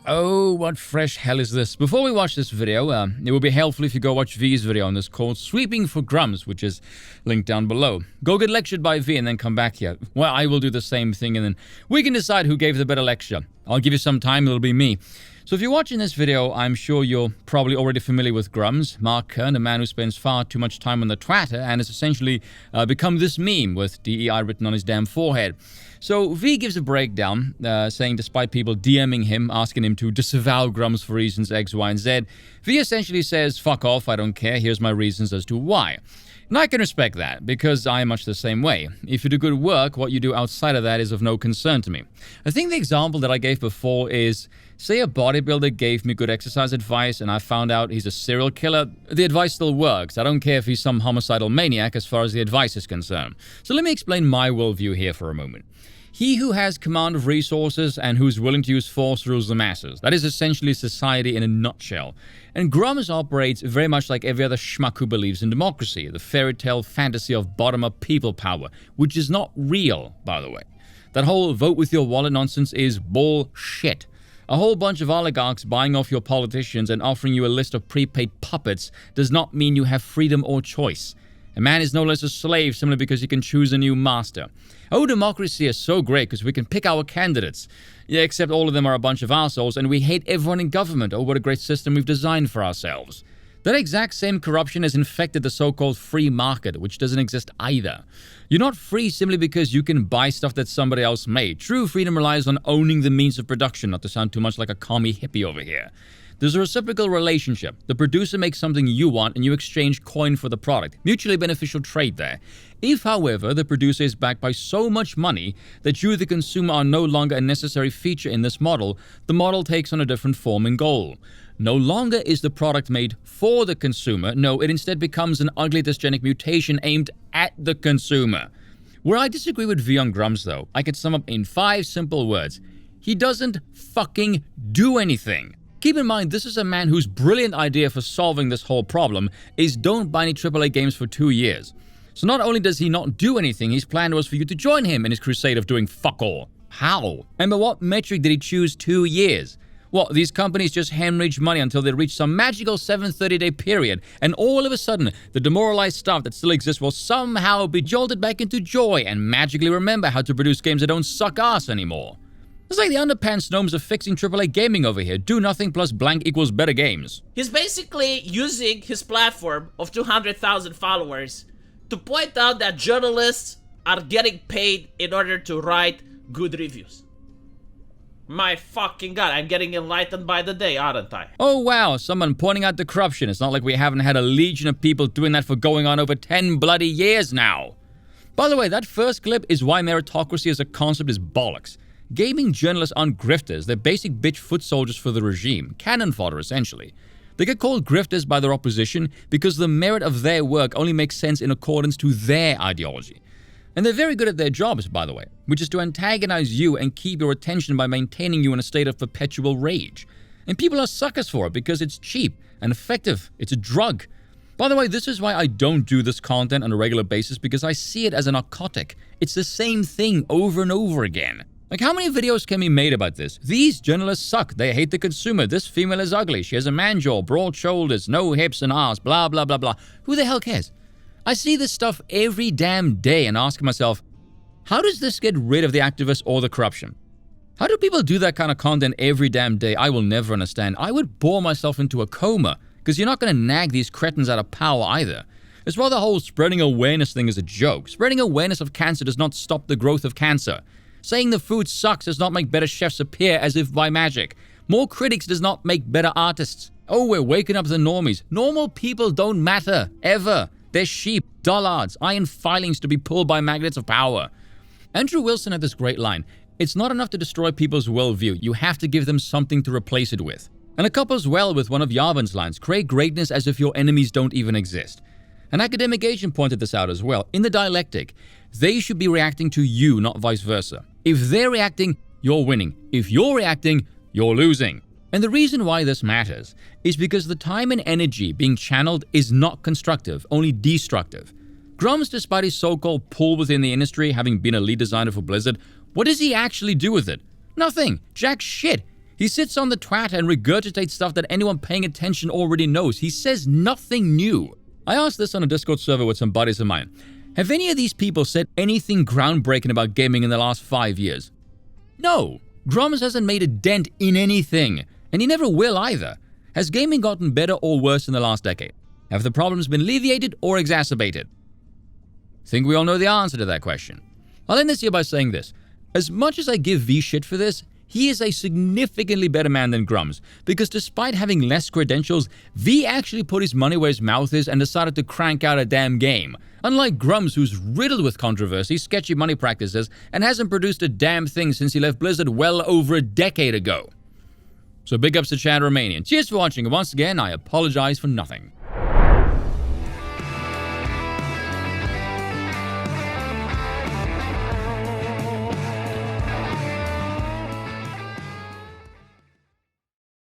Oh, what fresh hell is this? Before we watch this video, it would be helpful if you go watch V's video on this called Sweeping for Grummz, which is linked down below. Go get lectured by V and then come back here. Well, I will do the same thing and then we can decide who gave the better lecture. I'll give you some time, it'll be me. So if you're watching this video, I'm sure you're probably already familiar with Grummz, Mark Kern, a man who spends far too much time on the Twitter and has essentially become this meme with DEI written on his damn forehead. So V gives a breakdown, saying despite people DMing him, asking him to disavow Grummz for reasons X, Y, and Z, V essentially says, fuck off, I don't care, here's my reasons as to why. And I can respect that, because I am much the same way. If you do good work, what you do outside of that is of no concern to me. I think the example that I gave before is, say a bodybuilder gave me good exercise advice and I found out he's a serial killer, the advice still works. I don't care if he's some homicidal maniac as far as the advice is concerned. So let me explain my worldview here for a moment. He who has command of resources and who's willing to use force rules the masses. That is essentially society in a nutshell. And Grummz operates very much like every other schmuck who believes in democracy, the fairy tale fantasy of bottom-up people power, which is not real, by the way. That whole vote with your wallet nonsense is bullshit. A whole bunch of oligarchs buying off your politicians and offering you a list of prepaid puppets does not mean you have freedom or choice. A man is no less a slave simply because he can choose a new master. Oh, democracy is so great because we can pick our candidates. Yeah, except all of them are a bunch of assholes and we hate everyone in government. Oh, what a great system we've designed for ourselves. That exact same corruption has infected the so-called free market, which doesn't exist either. You're not free simply because you can buy stuff that somebody else made. True freedom relies on owning the means of production, not to sound too much like a commie hippie over here. There's a reciprocal relationship. The producer makes something you want and you exchange coin for the product. Mutually beneficial trade there. If, however, the producer is backed by so much money that you, the consumer, are no longer a necessary feature in this model, the model takes on a different form and goal. No longer is the product made for the consumer. No, it instead becomes an ugly dysgenic mutation aimed at the consumer. Where I disagree with V on Grummz, though, I can sum up in 5 simple words. He doesn't fucking do anything. Keep in mind, this is a man whose brilliant idea for solving this whole problem is don't buy any AAA games for 2 years. So not only does he not do anything, his plan was for you to join him in his crusade of doing fuck all. How? And by what metric did he choose 2 years? What, these companies just hemorrhage money until they reach some magical 730-day period, and all of a sudden, the demoralized staff that still exists will somehow be jolted back into joy and magically remember how to produce games that don't suck ass anymore. It's like the underpants gnomes of fixing AAA gaming over here. Do nothing plus blank equals better games. He's basically using his platform of 200,000 followers to point out that journalists are getting paid in order to write good reviews. My fucking god, I'm getting enlightened by the day, aren't I? Oh wow, someone pointing out the corruption. It's not like we haven't had a legion of people doing that for going on over 10 bloody years now. By the way, that first clip is why meritocracy as a concept is bollocks. Gaming journalists aren't grifters, they're basic bitch foot soldiers for the regime, cannon fodder essentially. They get called grifters by their opposition because the merit of their work only makes sense in accordance to their ideology. And they're very good at their jobs, by the way, which is to antagonize you and keep your attention by maintaining you in a state of perpetual rage. And people are suckers for it because it's cheap and effective, it's a drug. By the way, this is why I don't do this content on a regular basis because I see it as a narcotic. It's the same thing over and over again. Like, how many videos can be made about this? These journalists suck. They hate the consumer. This female is ugly. She has a man jaw, broad shoulders, no hips and ass, blah, blah, blah, blah. Who the hell cares? I see this stuff every damn day and ask myself, how does this get rid of the activists or the corruption? How do people do that kind of content every damn day? I will never understand. I would bore myself into a coma because you're not going to nag these cretins out of power either. It's why the whole spreading awareness thing is a joke. Spreading awareness of cancer does not stop the growth of cancer. Saying the food sucks does not make better chefs appear as if by magic. More critics does not make better artists. Oh, we're waking up the normies. Normal people don't matter, ever. They're sheep, dullards, iron filings to be pulled by magnets of power. Andrew Wilson had this great line, it's not enough to destroy people's worldview, you have to give them something to replace it with. And it couples well with one of Yavon's lines, create greatness as if your enemies don't even exist. An academic agent pointed this out as well. In the dialectic, they should be reacting to you, not vice versa. If they're reacting, you're winning. If you're reacting, you're losing. And the reason why this matters is because the time and energy being channeled is not constructive, only destructive. Grummz, despite his so-called pull within the industry, having been a lead designer for Blizzard, what does he actually do with it? Nothing. Jack shit. He sits on the twat and regurgitates stuff that anyone paying attention already knows. He says nothing new. I asked this on a Discord server with some buddies of mine. Have any of these people said anything groundbreaking about gaming in the last 5 years? No. Grummz hasn't made a dent in anything, and he never will either. Has gaming gotten better or worse in the last decade? Have the problems been alleviated or exacerbated? Think we all know the answer to that question. I'll end this here by saying this. As much as I give V shit for this, he is a significantly better man than Grummz, because despite having less credentials, V actually put his money where his mouth is and decided to crank out a damn game. Unlike Grummz, who's riddled with controversy, sketchy money practices, and hasn't produced a damn thing since he left Blizzard well over a decade ago. So big ups to Chad Romanian. Cheers for watching, and once again, I apologize for nothing.